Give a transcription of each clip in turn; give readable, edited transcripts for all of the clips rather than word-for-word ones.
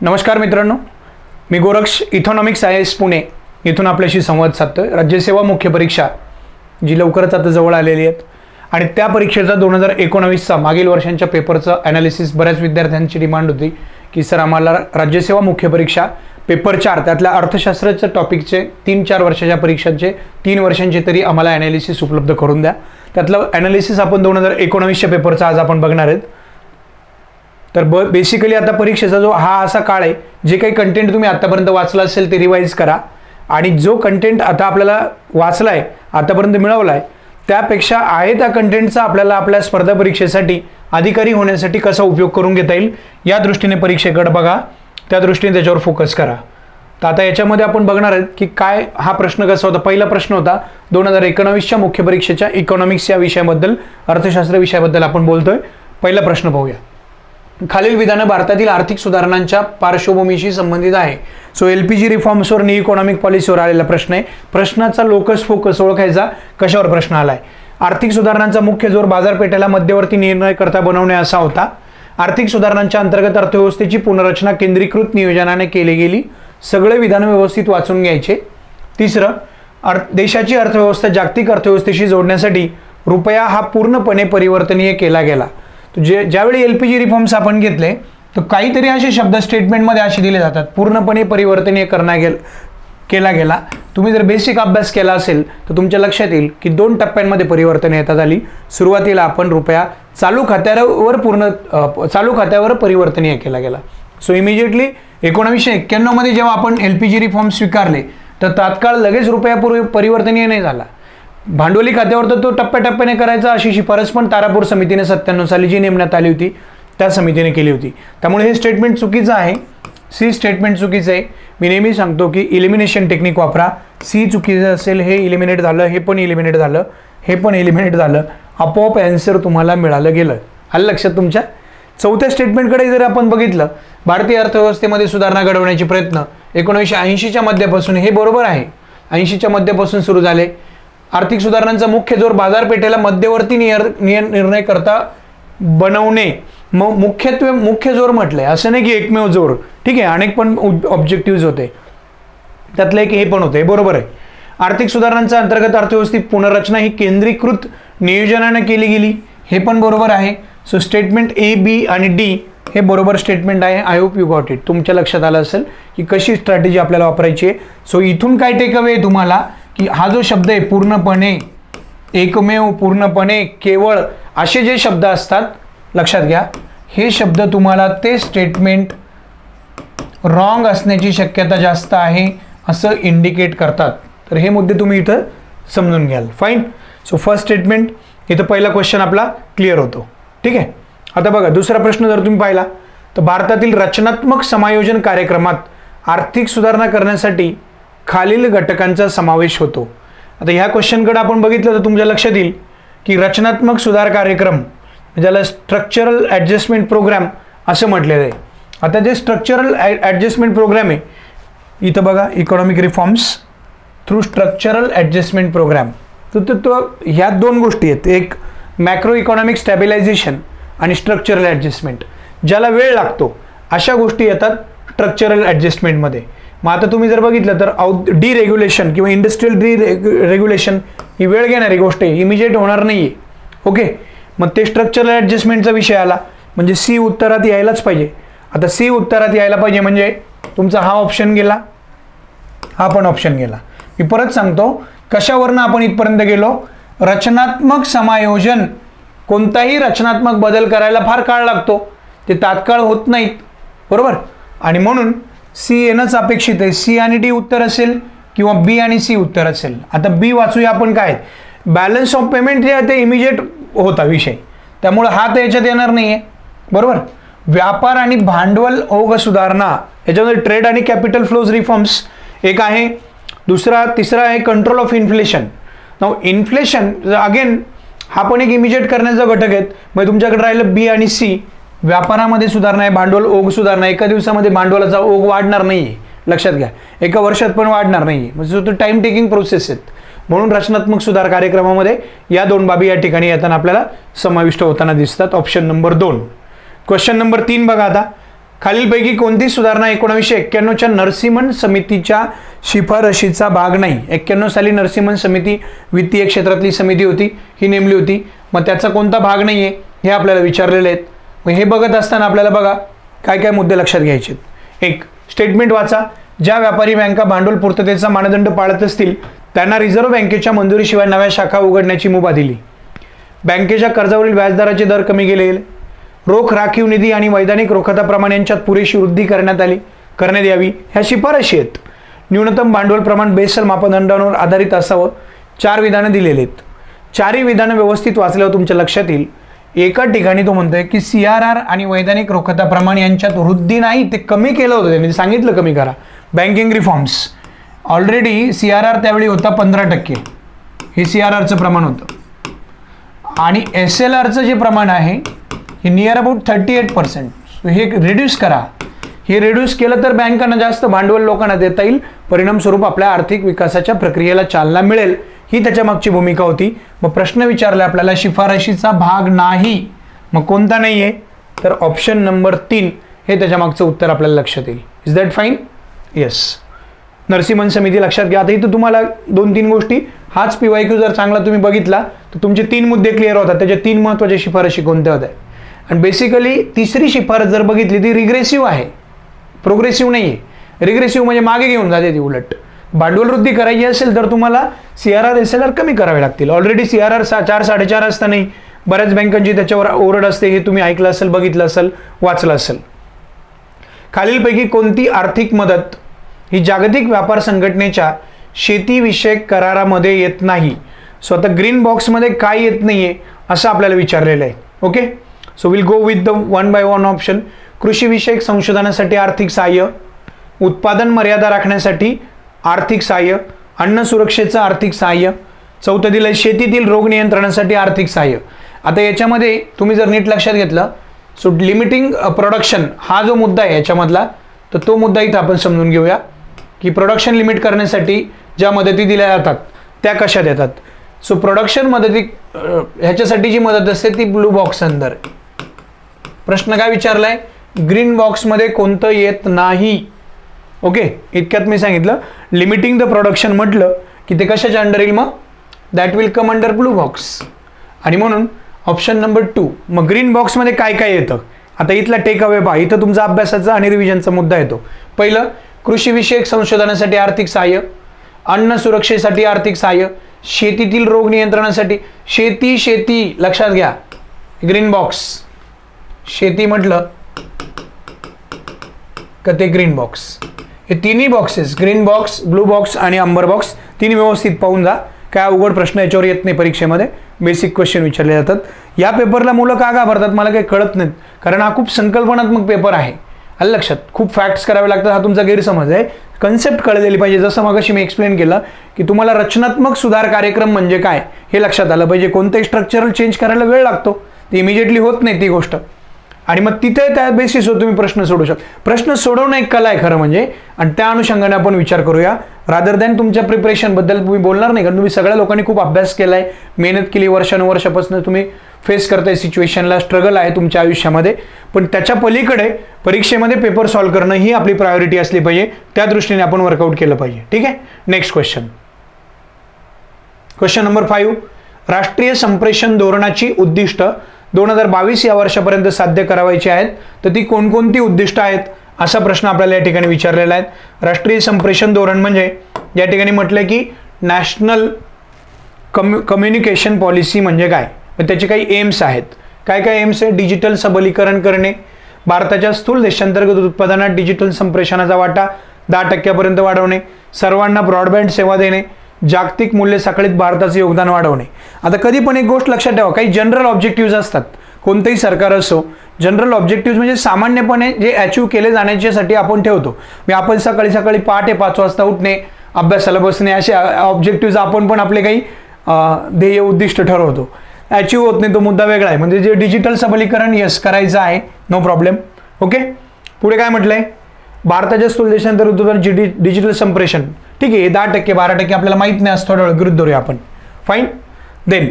नमस्कार मित्रांनो, मी Goraksh economics IAS Pune इथून आपल्याशी संवाद साधतोय। राज्यसेवा मुख्य परीक्षा जी लवकरच आता जवळ आलेली आहेत आणि त्या परीक्षेचा 2019चा मागील वर्षांच्या पेपरचं ॲनालिसिस बऱ्याच विद्यार्थ्यांची डिमांड होती की सर आम्हाला राज्यसेवा मुख्य परीक्षा पेपर 4 त्यातल्या अर्थशास्त्राच्या टॉपिकचे 3-4 वर्षाच्या परीक्षांचे 3 वर्षांचे तरी आम्हाला ॲनालिसिस उपलब्ध करून द्या। त्यातलं ॲनालिसिस आपण 2019च्या पेपरचा आज आपण बघणार आहेत। तर बेसिकली आता परीक्षेचा जो हा असा काळ आहे, जे काही कंटेंट तुम्ही आतापर्यंत वाचला असेल ते रिवाइज करा आणि जो कंटेंट आता आपल्याला वाचलाय आतापर्यंत मिळवलाय त्यापेक्षा आहे त्या कंटेंटचा आपल्याला आपल्या स्पर्धा परीक्षेसाठी अधिकारी होण्यासाठी कसा उपयोग करून घेता येईल या दृष्टीने परीक्षेकडे बघा, त्या दृष्टीने त्याच्यावर फोकस करा। तर आता याच्यामध्ये आपण बघणार आहोत की काय हा प्रश्न कसा होता। पहिला प्रश्न होता 2019च्या मुख्य परीक्षेच्या इकॉनॉमिक्स या विषयाबद्दल, अर्थशास्त्र विषयाबद्दल आपण बोलतोय। पहिला प्रश्न पाहूया। खालील विधानं भारतातील आर्थिक सुधारणांच्या पार्श्वभूमीशी संबंधित आहे। सो LPG रिफॉर्म्सवर न्यू इकॉनॉमिक पॉलिसीवर आलेला प्रश्न आहे। प्रश्नाचा लोकस फोकस ओळखायचा, कशावर प्रश्न आलाय। आर्थिक सुधारणांचा मुख्य जोर बाजारपेठेला मध्यवर्ती निर्णयकर्ता बनवणे असा होता। आर्थिक सुधारणांच्या अंतर्गत अर्थव्यवस्थेची पुनर्रचना केंद्रीकृत नियोजनाने केली गेली। सगळे विधान व्यवस्थित वाचून घ्यायचे। तिसरं, देशाची अर्थव्यवस्था जागतिक अर्थव्यवस्थेशी जोडण्यासाठी रुपया हा पूर्णपणे परिवर्तनीय केला गेला। ज्यावेळी LPG रिफॉर्म्स आपण घेतले तर काहीतरी असे शब्द स्टेटमेंटमध्ये असे दिले जातात, पूर्णपणे परिवर्तनीय केला गेला। तुम्ही जर बेसिक अभ्यास केला असेल तर तुमच्या लक्षात येईल की 2 टप्प्यांमध्ये परिवर्तन येतात आली। सुरुवातीला आपण रुपया चालू खात्यावर परिवर्तनीय केला गेला। सो इमिजिएटली 1991 मध्ये जेव्हा आपण LPG रिफॉर्म स्वीकारले तर तात्काळ लगेच रुपया परिवर्तनीय नाही झाला। भांडवली खात्यावर तर तो टप्प्याटप्प्याने करायचा अशी शिफारस पण तारापूर समितीने 97 साली जी नेमण्यात आली होती त्या समितीने केली होती। त्यामुळे हे स्टेटमेंट चुकीचं आहे। सी स्टेटमेंट चुकीचं आहे। मी नेहमी सांगतो की इलिमिनेशन टेक्निक वापरा। सी चुकीचं असेल, हे इलिमिनेट झालं, हे पण इलिमिनेट झालं, हे पण इलिमिनेट झालं, आपोआप आन्सर तुम्हाला मिळालं गेलं। आलं लक्षात तुमच्या। चौथ्या स्टेटमेंटकडे जर आपण बघितलं, भारतीय अर्थव्यवस्थेमध्ये सुधारणा घडवण्याचे प्रयत्न 1980च्या मध्यापासून, हे बरोबर आहे, 80च्या मध्यापासून सुरू झाले। आर्थिक सुधारणांचा मुख्य जोर बाजारपेठेला मध्यवर्ती निर्णयकर्ता बनवणे, मुख्य जोर म्हटलंय, असं नाही की एकमेव जोर, ठीक आहे, अनेक पण ऑब्जेक्टिव्ह होते, त्यातलं एक हे पण होते, बरोबर आहे। आर्थिक सुधारणांच्या अंतर्गत अर्थव्यवस्थेत पुनर्रचना ही केंद्रीकृत नियोजनाने केली गेली, हे पण बरोबर आहे। सो स्टेटमेंट A, B आणि D हे बरोबर स्टेटमेंट आहे। I hope you got it. तुमच्या लक्षात आलं असेल की कशी स्ट्रॅटेजी आपल्याला वापरायची आहे। सो इथून काय टेक अवे आहे तुम्हाला की हा जो शब्द आहे पूर्णपणे, एकमेव, पूर्णपणे, केवळ असे जे शब्द असतात लक्षात घ्या, हे शब्द तुम्हाला ते स्टेटमेंट रॉंग असण्याची शक्यता जास्त आहे असं इंडिकेट करतात। तर हे मुद्दे तुम्ही इथं समजून घ्याल। फाईन। सो फर्स्ट स्टेटमेंट इथं पहिला क्वेश्चन आपला क्लिअर होतो, ठीक आहे। आता बघा दुसरा प्रश्न जर तुम्ही पाहिला तर भारतातील रचनात्मक समायोजन कार्यक्रमात आर्थिक सुधारणा करण्यासाठी खालील घटकांचा समावेश होतो। आता ह्या क्वेश्चनकडे आपण बघितलं तर तुमच्या लक्षात येईल की रचनात्मक सुधार कार्यक्रम, ज्याला स्ट्रक्चरल ॲडजस्टमेंट प्रोग्राम असं म्हटलेलं आहे। आता जे स्ट्रक्चरल ॲडजस्टमेंट प्रोग्राम आहे, इथं बघा economic reforms through structural adjustment programme, तर ह्या 2 गोष्टी आहेत, एक मॅक्रो इकॉनॉमिक स्टॅबिलायझेशन आणि स्ट्रक्चरल ॲडजस्टमेंट। ज्याला वेळ लागतो अशा गोष्टी येतात स्ट्रक्चरल ॲडजस्टमेंटमध्ये। मग आता तुम्ही जर बघितलं तर डिरेग्युलेशन किंवा इंडस्ट्रियल डिरेग्युलेशन ही वेळ घेणारी गोष्ट आहे, इमिजिएट होणार नाही आहे, ओके। मग ते स्ट्रक्चरल ॲडजस्टमेंटचा विषय आला म्हणजे सी उत्तरात यायलाच पाहिजे। आता सी उत्तरात यायला पाहिजे म्हणजे तुमचा हा ऑप्शन गेला, हा पण ऑप्शन गेला। मी परत सांगतो कशावरनं आपण इथपर्यंत गेलो, रचनात्मक समायोजन। कोणताही रचनात्मक बदल करायला फार काळ लागतो, ते तात्काळ होत नाहीत, बरोबर। आणि म्हणून सी येणंच अपेक्षित आहे। सी आणि डी उत्तर असेल किंवा बी आणि सी उत्तर असेल। आता बी वाचूया आपण, काय बॅलन्स ऑफ पेमेंट जे आहे ते इमिजिएट होता विषय, त्यामुळे हा तर याच्यात येणार नाही आहे, बरोबर। व्यापार आणि भांडवल ओघ सुधारणा, याच्यामध्ये ट्रेड आणि कॅपिटल फ्लोज रिफॉर्म्स एक आहे। तिसरा आहे control of inflation. Now inflation again हा पण एक इमिजिएट करण्याचा घटक आहे। मग तुमच्याकडे राहिलं बी आणि सी, व्यापारामध्ये सुधारणा आहे, भांडवल ओघ सुधारणा। एका दिवसामध्ये भांडवलाचा ओघ वाढणार नाही आहे, लक्षात घ्या, एका वर्षात पण वाढणार नाही आहे, म्हणजे तो टाइम टेकिंग प्रोसेस आहेत। म्हणून रचनात्मक सुधार कार्यक्रमामध्ये या 2 बाबी या ठिकाणी येताना आपल्याला समाविष्ट होताना दिसतात। Option number 2। क्वेश्चन नंबर 3 बघा आता, खालीलपैकी कोणती सुधारणा 1991च्या नरसिम्हन समितीच्या शिफारशीचा भाग नाही? 91 साली नरसिम्हन समिती वित्तीय क्षेत्रातली समिती होती, ही नेमली होती. मग त्याचा कोणता भाग नाही आहे हे आपल्याला विचारलेले आहेत. मग हे बघत असताना आपल्याला बघा काय काय मुद्दे लक्षात घ्यायचे. एक, स्टेटमेंट वाचा. ज्या व्यापारी बँका भांडवल पूर्ततेचा मानदंड पाळत असतील त्यांना रिझर्व्ह बँकेच्या मंजुरीशिवाय नव्या शाखा उघडण्याची मुभा दिली. बँकेच्या कर्जावरील व्याजदराचे दर कमी केले गेले. रोख राखीव निधी आणि वैधानिक रोखता प्रमाण यांच्यात पुरेशी वृद्धी करण्यात यावी ह्या शिफारशी आहेत. न्यूनतम भांडवल प्रमाण बेसल मापदंडांवर आधारित असावं. 4 विधानं दिलेली आहेत. 4ही विधानं व्यवस्थित वाचल्यावर तुमच्या लक्षात येईल. एका ठिकाणी तो म्हणतोय की CRR आणि वैधानिक रोखता प्रमाण यांच्यात वृद्धी नाही, ते कमी केलं होतं, त्यांनी सांगितलं कमी करा. बँकिंग रिफॉर्म्स ऑलरेडी CRR त्यावेळी होता 15%, हे CRRचं प्रमाण होतं. आणि SLRचं जे प्रमाण आहे हे नियर अबाउट 38%. हे रिड्यूस करा. हे रिड्यूस केलं तर बँकांना जास्त भांडवल लोकांना देता येईल, परिणामस्वरूप आपल्या आर्थिक विकासाच्या प्रक्रियेला चालना मिळेल, ही त्याच्या मागची भूमिका होती. मग प्रश्न विचारला आपल्याला शिफारशीचा भाग नाही, मग कोणता नाही आहे? तर ऑप्शन नंबर 3 हे त्याच्या मागचं उत्तर आपल्याला लक्षात येईल. Is that fine? Yes. Narasimhan समिती लक्षात घ्या. आता इथं तुम्हाला 2-3 गोष्टी, हाच PYQ जर चांगला तुम्ही बघितला तर तुमचे 3 मुद्दे क्लिअर होतात. त्याच्या 3 महत्त्वाच्या शिफारशी कोणत्या होत्या. आणि बेसिकली तिसरी शिफारस जर बघितली ती रिग्रेसिव्ह आहे, प्रोग्रेसिव्ह नाही आहे. रिग्रेसिव्ह म्हणजे मागे घेऊन जाते ती. उलट भांडवल वृद्धी करायची असेल तर तुम्हाला CRR SLR कमी करावे लागतील. ऑलरेडी CRR 4-4.5 असतानाही बऱ्याच बँकांची त्याच्यावर ओरड असते, हे तुम्ही ऐकलं असेल, बघितलं असेल, वाचलं असेल. खालीलपैकी कोणती आर्थिक मदत ही जागतिक व्यापार संघटनेच्या शेतीविषयक करारामध्ये येत नाही? सो आता ग्रीन बॉक्समध्ये काय येत नाही आहे असं आपल्याला विचारलेलं आहे. Okay, so will go with the 1 by 1 option. कृषीविषयक संशोधनासाठी आर्थिक सहाय्य, उत्पादन मर्यादा राखण्यासाठी आर्थिक सहाय्य, अन्न सुरक्षेचं आर्थिक सहाय्य. चौथं दिलं शेतीतील रोग नियंत्रणासाठी आर्थिक सहाय्य. आता याच्यामध्ये तुम्ही जर नीट लक्षात घेतलं, सो लिमिटिंग प्रोडक्शन हा जो मुद्दा आहे याच्यामधला, तर तो मुद्दा इथं आपण समजून घेऊया की प्रोडक्शन लिमिट करण्यासाठी ज्या मदती दिल्या जातात त्या कशा देतात. सो प्रोडक्शन मदती ह्याच्यासाठी जी मदत असते ती ब्लू बॉक्स अंदर. प्रश्न काय विचारलाय? ग्रीन बॉक्समध्ये कोणतं येत नाही. ओके, इतक्यात मी सांगितलं. लिमिटिंग द प्रोडक्शन म्हटलं की ते कशाच्या अंडर येईल? मग that will come under blue box. आणि म्हणून ऑप्शन नंबर 2. मग ग्रीन बॉक्समध्ये काय काय येतं? आता इथला टेक अवे पहा. इथं तुमचा अभ्यासाचा आणि रिव्हिजनचा मुद्दा येतो. पहिलं, कृषीविषयक संशोधनासाठी आर्थिक सहाय्य, अन्न सुरक्षेसाठी आर्थिक सहाय्य, शेतीतील रोग नियंत्रणासाठी. शेती लक्षात घ्या, ग्रीन बॉक्स. शेती म्हटलं का ते ग्रीन बॉक्स. हे तिन्ही boxes, green box, blue box आणि अंबर बॉक्स, तिन्ही व्यवस्थित पाहून जा. काय अवघड प्रश्न याच्यावर येत नाही परीक्षेमध्ये, बेसिक क्वेश्चन विचारले जातात. या पेपरला मुलं का घाबरतात मला काही कळत नाहीत, कारण हा खूप संकल्पनात्मक पेपर आहे. आलं लक्षात? खूप फॅक्ट्स करावे लागतात, हा तुमचा गैरसमज आहे. कन्सेप्ट कळलेली पाहिजे. जसं मगाशी मी एक्सप्लेन केलं की तुम्हाला रचनात्मक सुधार कार्यक्रम म्हणजे काय हे लक्षात आलं पाहिजे. कोणतंही स्ट्रक्चरल चेंज करायला वेळ लागतो, ते इमिजिएटली होत नाही ती गोष्ट. आणि मग तिथे त्या बेसिसवर तुम्ही प्रश्न सोडू शकता. प्रश्न सोडवणं एक कला आहे खरं म्हणजे, आणि त्या अनुषंगाने आपण विचार करूया. रादर दॅन तुमच्या प्रिपरेशनबद्दल तुम्ही बोलणार नाही, कारण तुम्ही सगळ्या लोकांनी खूप अभ्यास केला आहे, मेहनत केली, वर्षानुवर्षापासून तुम्ही फेस करताय सिच्युएशनला, स्ट्रगल आहे तुमच्या आयुष्यामध्ये. पण त्याच्या पलीकडे परीक्षेमध्ये पेपर सॉल्व्ह करणं ही आपली प्रायोरिटी असली पाहिजे. त्या दृष्टीने आपण वर्कआउट केलं पाहिजे. ठीक आहे. Next question. Question number 5. राष्ट्रीय संप्रेषण धोरणाची उद्दिष्ट 2022 या वर्षापर्यंत साध्य करावायची आहेत, तर ती कोणकोणती उद्दिष्ट आहेत असा प्रश्न आपल्याला या ठिकाणी विचारलेला आहे. राष्ट्रीय संप्रेषण धोरण म्हणजे या ठिकाणी म्हटलं की नॅशनल कम्युनिकेशन पॉलिसी म्हणजे काय, त्याचे काही एम्स आहेत. काय काय एम्स आहे? डिजिटल सबलीकरण करणे, भारताच्या स्थूल देशांतर्गत उत्पादनात डिजिटल संप्रेषणाचा वाटा 10% वाढवणे, सर्वांना ब्रॉडबँड सेवा देणे, जागतिक मूल्य साखळीत भारताचे योगदान वाढवणे. आता कधी पण एक गोष्ट लक्षात ठेवा, काही जनरल ऑब्जेक्टिव्ह असतात. कोणतेही सरकार असो, जनरल ऑब्जेक्टिव्ह म्हणजे सामान्यपणे जे अचीव्ह केले जाण्याच्यासाठी आपण ठेवतो. आपण सकाळी पहाटे 5 वाजता उठणे, अभ्यासाला बसणे, असे ऑब्जेक्टिव्ह आपण पण आपले काही ध्येय उद्दिष्ट ठरवतो. अचीव्ह होत नाही तो मुद्दा वेगळा आहे. म्हणजे जे डिजिटल सबलीकरण यस करायचं आहे, नो प्रॉब्लेम. ओके. पुढे काय म्हटलंय? भारताच्या स्थूल देशांतर्गत डिजिटल संप्रेषण. ठीक आहे, 10% 12% आपल्याला माहित नाही, असं थोडं गृहीत धरूया आपण. फाईन. देन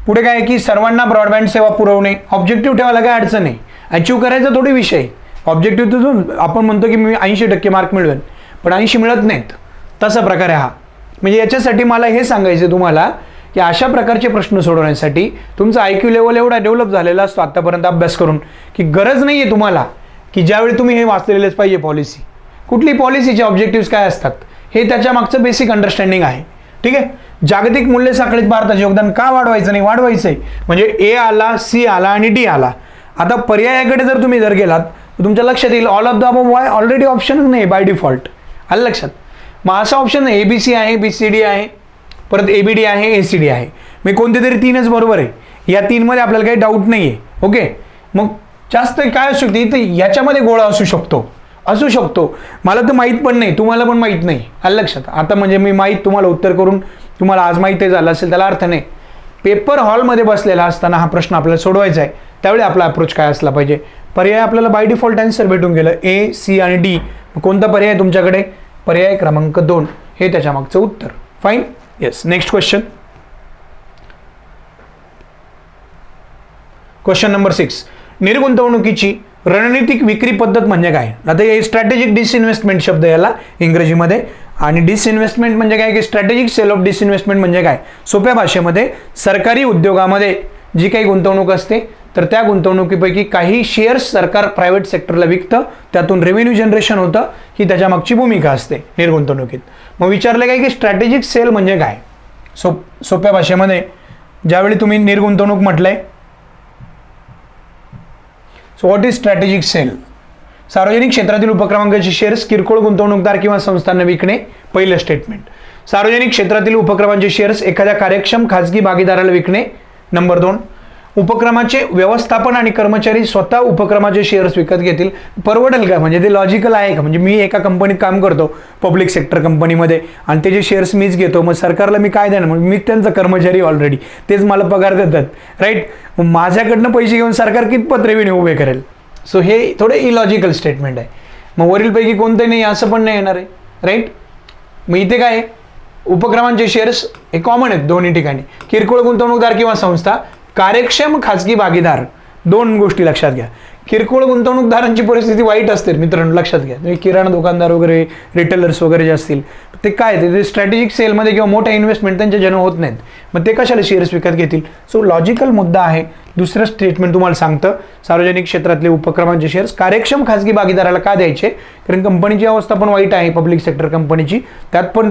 पुढे काय आहे की सर्वांना ब्रॉडबँड सेवा पुरवणे. ऑब्जेक्टिव्ह ठेवायला काय अडचण नाही, अचीव्ह करायचा थोडी विषय. ऑब्जेक्टिव्हतून आपण म्हणतो की मी 80% मार्क मिळवेन, पण 80 मिळत नाहीत, तसा प्रकार आहे हा. म्हणजे याच्यासाठी मला हे सांगायचं तुम्हाला की अशा प्रकारचे प्रश्न सोडवण्यासाठी तुमचा IQ लेवल एवढा डेव्हलप झालेला असतो आत्तापर्यंत अभ्यास करून की गरज नाही आहे तुम्हाला की ज्यावेळी तुम्ही हे वाचलेलेच पाहिजे पॉलिसी, कुठली पॉलिसीचे ऑब्जेक्टिव्ह काय असतात हे त्याच्या मागचं बेसिक अंडरस्टँडिंग आहे. ठीक आहे. जागतिक मूल्य साखळीत भारताचे योगदान का वाढवायचं नाही, वाढवायचं आहे. म्हणजे A आला, C आला आणि D आला. आता पर्यायाकडे जर तुम्ही जर गेलात तर तुमच्या लक्षात येईल all of the above why already ऑप्शनच नाही बाय डिफॉल्ट. आलं लक्षात. मग असा ऑप्शन नाही ABC आहे, BCD आहे, परत ABD आहे, ACD आहे. मी कोणते तरी 3च बरोबर आहे. या 3मध्ये आपल्याला काही डाऊट नाही आहे. ओके. मग जास्त काय असू शकते तर याच्यामध्ये गोळा असू शकतो. मला तर माहीत पण नाही, तुम्हाला पण माहीत नाही. आलं लक्षात. आता म्हणजे मी माहीत तुम्हाला उत्तर करून तुम्हाला आज माहीत झालं असेल त्याला अर्थ नाही. पेपर हॉलमध्ये बसलेला असताना हा प्रश्न आपल्याला सोडवायचा आहे, त्यावेळी आपला अप्रोच काय असला पाहिजे. पर्याय आपल्याला बाय डिफॉल्ट आन्सर भेटून गेलं A, C आणि D. कोणता पर्याय तुमच्याकडे? पर्याय क्रमांक 2 हे त्याच्या मागचं उत्तर. Fine. Yes. Next question number 6. निर्गुंतवणुकीची रणनीतिक विक्री पद्धत म्हणजे काय? आता हे स्ट्रॅटेजिक डिसइन्व्हेस्टमेंट शब्द याला इंग्रजीमध्ये, आणि डिसइन्व्हेस्टमेंट म्हणजे काय की स्ट्रॅटेजिक सेल ऑफ डिसइन्व्हेस्टमेंट म्हणजे काय? सोप्या भाषेमध्ये सरकारी उद्योगामध्ये जी काही गुंतवणूक असते तर त्या गुंतवणुकीपैकी काही शेअर्स सरकार प्रायव्हेट सेक्टरला विकतं, त्यातून रेव्हेन्यू जनरेशन होतं, ही त्याच्या मागची भूमिका असते निर्गुंतवणुकीत. मग विचारलं काय की स्ट्रॅटेजिक सेल म्हणजे काय? सोप्या भाषेमध्ये ज्यावेळी तुम्ही निर्गुंतवणूक म्हटलंय, so what is strategic sale? सार्वजनिक क्षेत्रातील उपक्रमांचे शेअर्स किरकोळ गुंतवणूकदार किंवा संस्थांना विकणे. पहिलं स्टेटमेंट. सार्वजनिक क्षेत्रातील उपक्रमांचे शेअर्स एखाद्या कार्यक्षम खाजगी भागीदाराला विकणे. नंबर 2. उपक्रमाचे व्यवस्थापन आणि कर्मचारी स्वतः उपक्रमाचे शेअर्स विकत घेतील. परवडेल का? म्हणजे ते लॉजिकल आहे का? म्हणजे मी एका कंपनीत काम करतो, पब्लिक सेक्टर कंपनीमध्ये, आणि ते जे शेअर्स मीच घेतो, मग सरकारला मी काय देणार? मी त्यांचा कर्मचारी ऑलरेडी, तेच मला पगार देतात, राईट. माझ्याकडनं पैसे घेऊन सरकार कितपत रेव्हेन्यू उभे करेल? सो हे थोडे इलॉजिकल स्टेटमेंट आहे. मग वरीलपैकी कोणते नाही असं पण नाही येणार आहे, राईट. मग इथे काय आहे? उपक्रमांचे शेअर्स हे कॉमन आहेत दोन्ही ठिकाणी. किरकोळ गुंतवणूकदार किंवा संस्था, कार्यक्षम खाजगी भागीदार. 2 गोष्टी लक्षात घ्या. किरकोळ गुंतवणूकदारांची परिस्थिती वाईट असते मित्रांनो, लक्षात घ्या. तुम्ही किराणा दुकानदार वगैरे, रिटेलर्स वगैरे जे असतील ते काय ते स्ट्रॅटेजिक सेलमध्ये किंवा मोठ्या इन्व्हेस्टमेंट त्यांच्या जन्म होत नाहीत, मग ते कशाला शेअर्स विकत घेतील? सो लॉजिकल मुद्दा आहे. दुसरं स्टेटमेंट तुम्हाला सांगतं सार्वजनिक क्षेत्रातले उपक्रमांचे शेअर्स कार्यक्षम खाजगी भागीदाराला का द्यायचे? कारण कंपनीची अवस्था पण वाईट आहे, पब्लिक सेक्टर कंपनीची, त्यात पण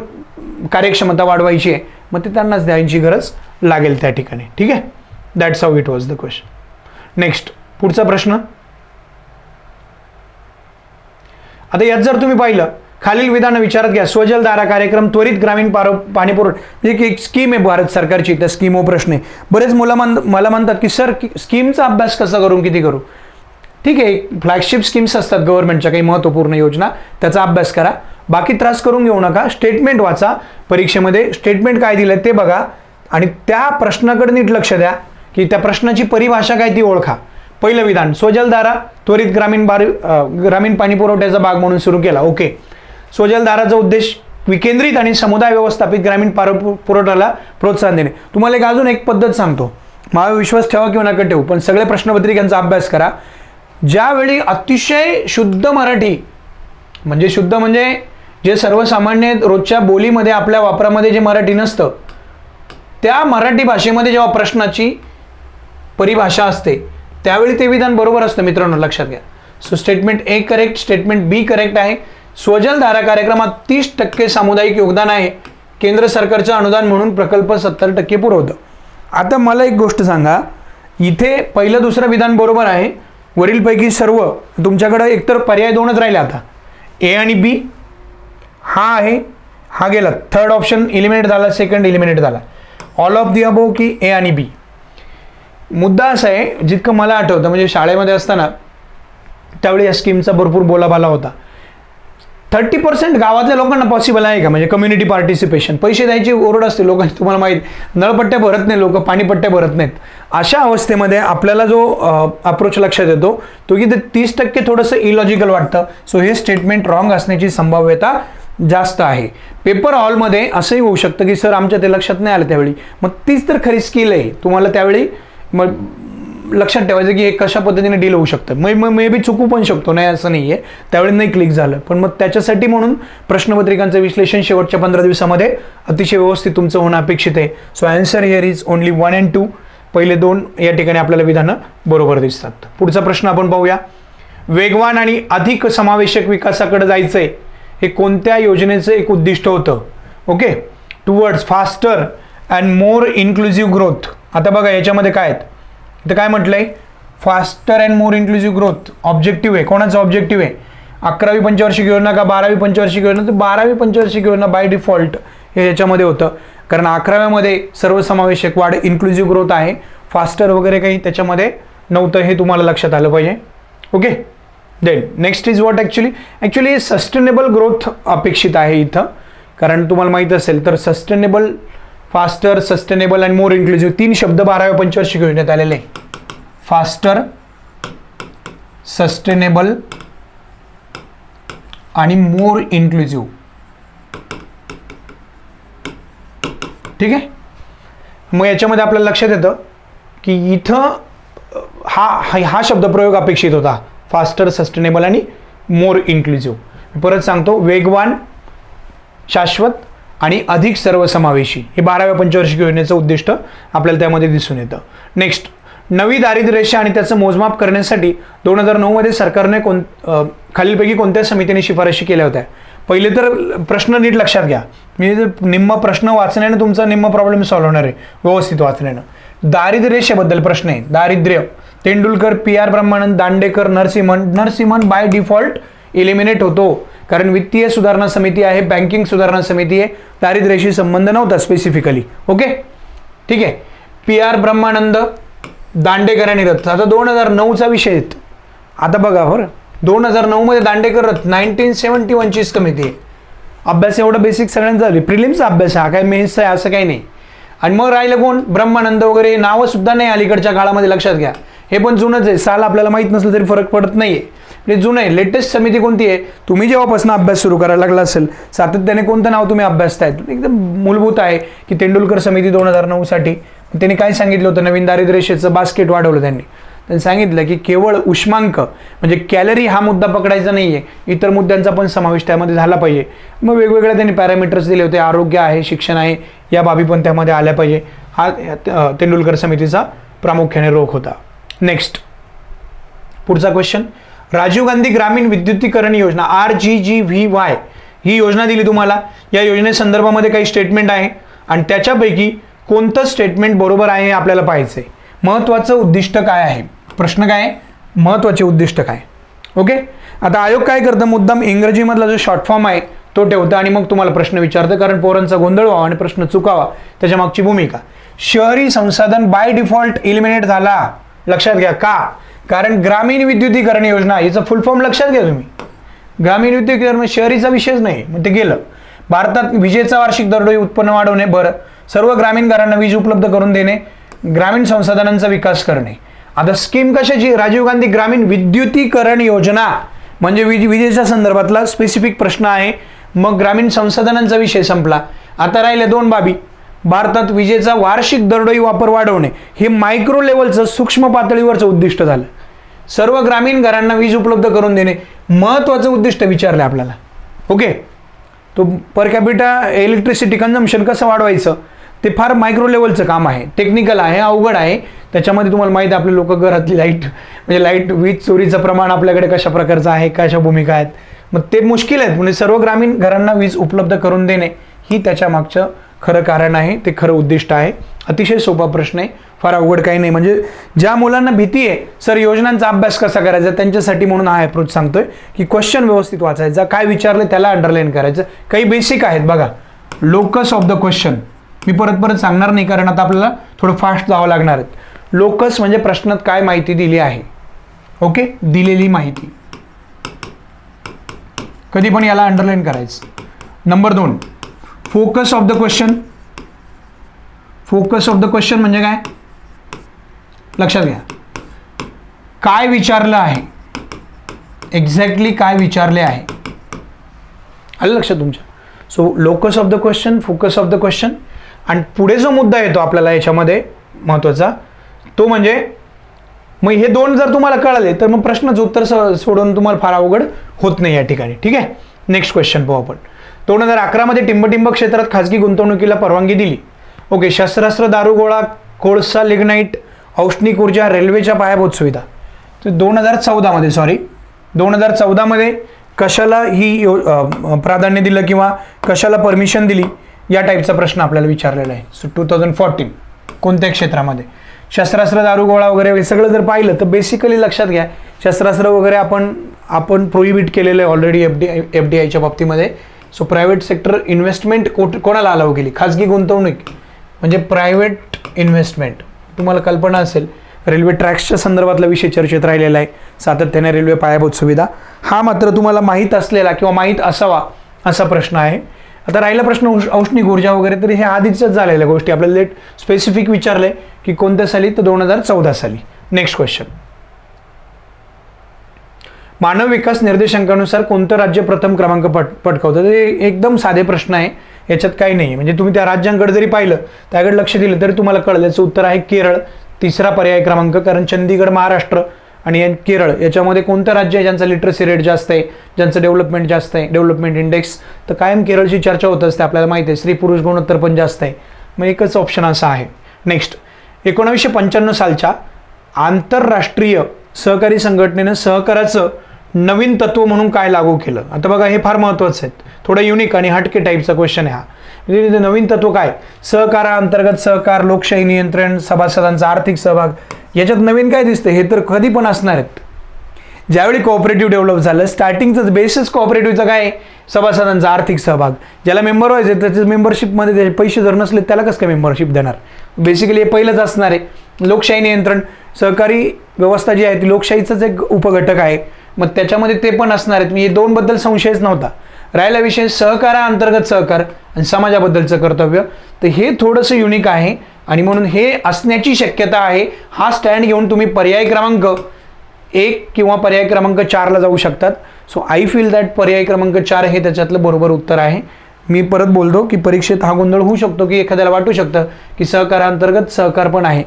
कार्यक्षमता वाढवायची आहे, मग ते त्यांनाच द्यायची गरज लागेल त्या ठिकाणी. ठीक आहे. That's how it was the question. Next पुढचा प्रश्न. आता यात जर तुम्ही पाहिलं खालील विधान विचारात घ्या. स्वजलधारा कार्यक्रम त्वरित ग्रामीण पाणी पुरवठा म्हणजे एक स्कीम आहे भारत सरकारची, त्या स्कीमवर प्रश्न आहे. बरेच मुलं मला म्हणतात की सर स्कीमचा अभ्यास कसा करून किती करू? ठीक आहे, फ्लॅगशिप स्कीम्स असतात गव्हर्नमेंटच्या काही महत्त्वपूर्ण योजना, त्याचा अभ्यास करा. बाकी त्रास करून घेऊ नका. स्टेटमेंट वाचा, परीक्षेमध्ये स्टेटमेंट काय दिलं ते बघा आणि त्या प्रश्नाकडे नीट लक्ष द्या की त्या प्रश्नाची परिभाषा काय ती ओळखा. पहिलं विधान, स्वजलधारा त्वरित ग्रामीण पाणी पुरवठ्याचा भाग म्हणून सुरू केला. ओके. स्वजलधाराचा उद्देश विकेंद्रित आणि समुदाय व्यवस्थापित ग्रामीण पुरवठ्याला प्रोत्साहन देणे. तुम्हाला अजून एक पद्धत सांगतो, माझा विश्वास ठेवा किंवा नका ठेवू, पण सगळे प्रश्नपत्रिकांचा अभ्यास करा. ज्यावेळी अतिशय शुद्ध मराठी, म्हणजे शुद्ध म्हणजे जे सर्वसामान्य रोजच्या बोलीमध्ये आपल्या वापरामध्ये जे मराठी नसतं, त्या मराठी भाषेमध्ये जेव्हा प्रश्नाची परिभाषा असते त्यावेळी ते विधान बरोबर असतं मित्रांनो, लक्षात घ्या. So statement A correct, statement B correct आहे. स्वजलधारा कार्यक्रमात 30% सामुदायिक योगदान आहे. केंद्र सरकारचं अनुदान म्हणून प्रकल्प 70% पुरवतं. आता मला एक गोष्ट सांगा, इथे पहिलं दुसरं विधान बरोबर आहे. वरीलपैकी सर्व तुमच्याकडे एकतर पर्याय 2च राहिले आता, A आणि B. हा आहे, हा गेला. थर्ड ऑप्शन इलिमिनेट झाला, सेकंड इलिमिनेट झाला. ऑल ऑफ दी अबोव की A आणि B. मुद्दा असा आहे, जितकं मला आठवतं म्हणजे शाळेमध्ये असताना त्यावेळी या स्कीमचा भरपूर बोलाबाला होता. 30% गावातल्या लोकांना पॉसिबल आहे का? म्हणजे कम्युनिटी पार्टिसिपेशन, पैसे द्यायची ओरड असते लोकांची, तुम्हाला माहीत. नळपट्ट्या भरत नाही लोक, पाणीपट्ट्या भरत नाहीत. अशा अवस्थेमध्ये आपल्याला जो अप्रोच लक्षात येतो तो की ते 30% थोडंसं इलॉजिकल वाटतं. सो हे स्टेटमेंट रॉंग असण्याची संभाव्यता जास्त आहे. पेपर हॉलमध्ये असंही होऊ शकतं की सर आमच्या ते लक्षात नाही आलं त्यावेळी, मग तीच तर खरी स्किल आहे. तुम्हाला त्यावेळी मग लक्षात ठेवायचं की हे कशा पद्धतीने डील होऊ शकतं. मे बी चुकू पण शकतो, नाही असं नाही आहे, त्यावेळी नाही क्लिक झालं, पण मग त्याच्यासाठी म्हणून प्रश्नपत्रिकांचं विश्लेषण शेवटच्या 15 दिवसामध्ये अतिशय व्यवस्थित तुमचं होणं अपेक्षित आहे. So answer here is only 1 and 2. पहिले 2 या ठिकाणी आपल्याला विधानं बरोबर दिसतात. पुढचा प्रश्न आपण पाहूया. वेगवान आणि अधिक समावेशक विकासाकडे जायचंय हे कोणत्या योजनेचं एक उद्दिष्ट होतं? Okay, towards faster and more inclusive growth. आता बघा याच्यामध्ये काय आहेत, इथं काय म्हटलंय, faster and more inclusive growth objective आहे. कोणाचा ऑब्जेक्टिव्ह आहे? 11वी पंचवार्षिक योजना का 12वी पंचवार्षिक योजना? तर 12वी पंचवार्षिक योजना बाय डिफॉल्ट हे याच्यामध्ये होतं, कारण 11व्यामध्ये सर्वसमावेशक वाढ इन्क्लुझिव्ह ग्रोथ आहे. फास्टर वगैरे काही त्याच्यामध्ये नव्हतं, हे तुम्हाला लक्षात आलं पाहिजे. Okay, then next is what actually sustainable growth अपेक्षित आहे इथं, कारण तुम्हाला माहीत असेल तर sustainable, faster, sustainable and more inclusive 3 शब्द 12व्या पंचवार्षिक योजनेत आलेले आहे. फास्टर, सस्टेनेबल आणि मोर इन्क्लुझिव्ह. ठीक आहे, मग याच्यामध्ये आपल्याला लक्षात येतं की इथं हा शब्दप्रयोग अपेक्षित होता, फास्टर, सस्टेनेबल आणि मोर इन्क्लुझिव्ह. परत सांगतो, वेगवान, शाश्वत आणि अधिक सर्वसमावेशी हे 12व्या पंचवार्षिक योजनेचं उद्दिष्ट आपल्याला त्यामध्ये दिसून येतं. नेक्स्ट, नवी दारिद्र्य रेषा आणि त्याचं मोजमाप करण्यासाठी 2009 सरकारने खालीलपैकी कोणत्या समितीने शिफारशी केल्या होत्या? पहिले तर प्रश्न नीट लक्षात घ्या, मी निम्मा प्रश्न वाचण्याने तुमचा निम्मा प्रॉब्लेम सॉल्व्ह होणार आहे व्यवस्थित वाचण्यानं. दारिद्र्य रेषेबद्दल प्रश्न आहे. दारिद्र्य, Tendulkar, PR Brahmananda, Dandekar, Narasimhan by default eliminate होतो, कारण वित्तीय सुधारणा समिती आहे, बँकिंग सुधारणा समिती आहे, दारिद्र्याशी संबंध नव्हता स्पेसिफिकली. ओके, ठीक आहे. PR ब्रह्मानंद, दांडेकर आणि रथ. आता 2009चा विषय आहे. आता बघा बरं, 2009 दांडेकर, रथ 1971ची समिती आहे. अभ्यास एवढा बेसिक सगळ्यांचा झाली, प्रिलिम्सचा अभ्यास हा काय मेन्सचा आहे असं काही नाही. आणि मग राहिलं कोण? ब्रह्मानंद वगैरे नावं सुद्धा नाही अलीकडच्या काळामध्ये, लक्षात घ्या. हे पण जुनंच आहे, साल आपल्याला माहीत नसलं तरी फरक पडत नाहीये, म्हणजे जुनं आहे. लेटेस्ट समिती कोणती आहे? तुम्ही जेव्हापासून अभ्यास सुरू करायला लागला असेल, सातत्याने कोणतं नाव तुम्ही अभ्यासतायत? एकदम मूलभूत आहे की तेंडुलकर समिती 2009साठी. त्यांनी काय सांगितलं होतं? नवीन दारिद्र्य रेषेचं बास्केट वाढवलं त्यांनी सांगितलं की केवळ उष्मांक म्हणजे कॅलरी हा मुद्दा पकडायचा नाहीये, इतर मुद्द्यांचा पण समावेश त्यामध्ये झाला पाहिजे. मग वेगवेगळे त्यांनी पॅरामीटर्स दिले होते, आरोग्य आहे, शिक्षण आहे, या बाबी पण त्यामध्ये आल्या पाहिजे. हा तेंडुलकर समितीचा प्रामुख्याने रोख होता. नेक्स्ट, पुढचा क्वेश्चन, राजीव गांधी ग्रामीण विद्युतीकरण योजना RGGVY ही योजना दिली तुम्हाला. या योजनेसंदर्भामध्ये काही स्टेटमेंट आहे आणि त्याच्यापैकी कोणतं स्टेटमेंट बरोबर आहे हे आपल्याला पाहायचंय. महत्त्वाचं उद्दिष्ट काय आहे? प्रश्न काय आहे? महत्त्वाचे उद्दिष्ट काय? ओके, आता आयोग काय करतं? मुद्दाम इंग्रजीमधला जो शॉर्ट फॉर्म आहे तो ठेवतं आणि मग तुम्हाला प्रश्न विचारतं, कारण पोरांचा गोंधळ व्हावा आणि प्रश्न चुकावा, त्याच्या मागची भूमिका. शहरी संसाधन बाय डिफॉल्ट एलिमिनेट झाला, लक्षात घ्या. का? कारण ग्रामीण विद्युतीकरण योजना, याचं फुल फॉर्म लक्षात घ्या तुम्ही. ग्रामीण विद्युतीकरण शहरीचा विषयच नाही, मग ते गेलं. भारतात विजेचा वार्षिक दरडोई उत्पन्न वाढवणे, बरं, सर्व ग्रामीण घरांना वीज उपलब्ध करून देणे, ग्रामीण संसाधनांचा विकास करणे. आता स्कीम कशाची? राजीव गांधी ग्रामीण विद्युतीकरण योजना, म्हणजे विजेच्या संदर्भातला स्पेसिफिक प्रश्न आहे. मग ग्रामीण संसाधनांचा विषय संपला. आता राहिले 2 बाबी. भारतात विजेचा वार्षिक दरडोई वापर वाढवणे, हे मायक्रो लेवलचं, सूक्ष्म पातळीवरचं उद्दिष्ट झालं. सर्व ग्रामीण घरांना वीज उपलब्ध करून देणे, महत्त्वाचं उद्दिष्ट विचारलं आपल्याला. ओके, तो पर कॅपिटा इलेक्ट्रिसिटी कन्झम्पशन कसं वाढवायचं ते फार मायक्रो लेवलचं काम आहे, टेक्निकल आहे, अवघड आहे. त्याच्यामध्ये तुम्हाला माहिती आहे आपले लोक घरातली लाईट म्हणजे वीज चोरीचं प्रमाण आपल्याकडे कशा प्रकारचं आहे, कशा भूमिका आहेत, मग ते मुश्किल आहेत. म्हणजे सर्व ग्रामीण घरांना वीज उपलब्ध करून देणे ही त्याच्या मागचं खरं कारण आहे, ते खरं उद्दिष्ट आहे. अतिशय सोपा प्रश्न आहे, फार अवघड काही नाही. म्हणजे ज्या मुलांना भीती आहे सर योजनांचा अभ्यास कसा करायचा, त्यांच्यासाठी म्हणून हा अप्रोच सांगतोय की क्वेश्चन व्यवस्थित वाचायचा, काय विचारले त्याला अंडरलाईन करायचं. काही बेसिक आहेत बघा. लोकस ऑफ द क्वेश्चन मी परत सांगणार नाही, कारण आता आपल्याला थोडं फास्ट जावं लागणार आहे. लोकस म्हणजे प्रश्नात काय माहिती दिली आहे. ओके, दिलेली माहिती, कधी पण याला अंडरलाईन करायचं. Number 2, focus of the question. Focus of the question म्हणजे काय? लक्षात घ्या, काय विचारलं आहे, एक्झॅक्टली काय विचारले आहे, आलं लक्षात तुमच्या. So locus of the question, focus of the question. आणि पुढे जो मुद्दा येतो आपल्याला याच्यामध्ये महत्त्वाचा, तो म्हणजे मग हे दोन जर तुम्हाला कळाले तर मग प्रश्नाचं उत्तर सोडून तुम्हाला फार अवघड होत नाही या ठिकाणी. ठीक आहे, नेक्स्ट क्वेश्चन पाहू आपण. 2011 मध्ये टिंबटिंब क्षेत्रात खाजगी गुंतवणुकीला परवानगी दिली. ओके, शस्त्रास्त्र, दारुगोळा, कोळसा, लिग्नाईट, औष्णिक ऊर्जा, रेल्वेच्या पायाभूत सुविधा. तर 2014 मध्ये कशाला ही प्राधान्य दिलं किंवा कशाला परमिशन दिली या टाईपचा प्रश्न आपल्याला विचारलेला आहे. सो 2014 कोणत्या क्षेत्रामध्ये? शस्त्रास्त्र, दारुगोळा वगैरे हे सगळं जर पाहिलं तर बेसिकली लक्षात घ्या, शस्त्रास्त्र वगैरे आपण प्रोहिबिट केलेलं आहे ऑलरेडी FDIच्या बाबतीमध्ये. सो प्रायव्हेट सेक्टर इन्व्हेस्टमेंट कोणाला अलाव केली? खाजगी गुंतवणूक म्हणजे प्रायव्हेट इन्व्हेस्टमेंट. तुम्हाला कल्पना असेल रेल्वे ट्रॅक्सच्या संदर्भातला विषय चर्चेत राहिलेला आहे सातत्याने, रेल्वे पायाभूत सुविधा. हा मात्र तुम्हाला माहीत असलेला किंवा माहीत असावा असा प्रश्न आहे. आता राहिला प्रश्न औष्णिक ऊर्जा वगैरे, तर हे आधीच झालेल्या गोष्टी आपल्याला लेट स्पेसिफिक विचारले की कोणत्या साली, तर 2014 साली. Next question. मानव विकास निर्देशांकानुसार कोणतं राज्य प्रथम क्रमांक पटकावतं? हे एकदम साधे प्रश्न आहे, याच्यात काही नाही. म्हणजे तुम्ही त्या राज्यांकडे जरी पाहिलं, त्याकडे लक्ष दिलं तरी तुम्हाला कळलं. याचं उत्तर आहे केरळ, तिसरा पर्याय क्रमांक. कारण चंदीगड, महाराष्ट्र आणि केरळ याच्यामध्ये कोणतं राज्य आहे ज्यांचा लिटरसी रेट जास्त आहे, ज्यांचं डेव्हलपमेंट जास्त आहे, डेव्हलपमेंट इंडेक्स, तर कायम केरळची चर्चा होत असते, आपल्याला माहिती आहे. स्त्री पुरुष गुणोत्तर पण जास्त आहे, मग एकच ऑप्शन असा आहे. नेक्स्ट. 1995 सालच्या आंतरराष्ट्रीय सहकारी संघटनेनं सहकाराचं नवीन तत्व म्हणून काय लागू केलं? आता बघा, हे फार महत्त्वाचं आहे, थोडं युनिक आणि हटके टाईपचा क्वेश्चन आहे हा. म्हणजे नवीन तत्व काय? सहकाराअंतर्गत सहकार, लोकशाही नियंत्रण, सभासदांचा आर्थिक सहभाग. याच्यात नवीन काय दिसतं? हे तर कधी पण असणार आहेत. ज्यावेळी कोऑपरेटिव्ह डेव्हलप झालं, स्टार्टिंगचं बेसिस कोऑपरेटिव्हचं काय? सभासदांचा आर्थिक सहभाग. ज्याला मेंबर व्हायचे त्याच्या मेंबरशिपमध्ये त्याचे पैसे जर नसले त्याला कसं काय मेंबरशिप देणार? बेसिकली हे पहिलंच असणार आहे. लोकशाही नियंत्रण, सहकारी व्यवस्था जी आहे ती लोकशाहीचाच एक उपघटक आहे, मग त्याच्यामध्ये ते पण असणार आहेत. हे दोनबद्दल संशयच नव्हता. राहिला विषय सहकाराअंतर्गत सहकार आणि समाजाबद्दलचं कर्तव्य, तर हे थोडंसं युनिक आहे आणि म्हणून हे असण्याची शक्यता आहे. हा स्टँड घेऊन तुम्ही पर्याय क्रमांक 1 किंवा पर्याय क्रमांक 4ला जाऊ शकतात. सो आय फील दॅट पर्याय क्रमांक 4 हे त्याच्यातलं बरोबर उत्तर आहे. मी परत बोलतो की परीक्षेत हा गोंधळ होऊ शकतो की एखाद्याला वाटू शकतं की सहकाराअंतर्गत सहकार पण आहे,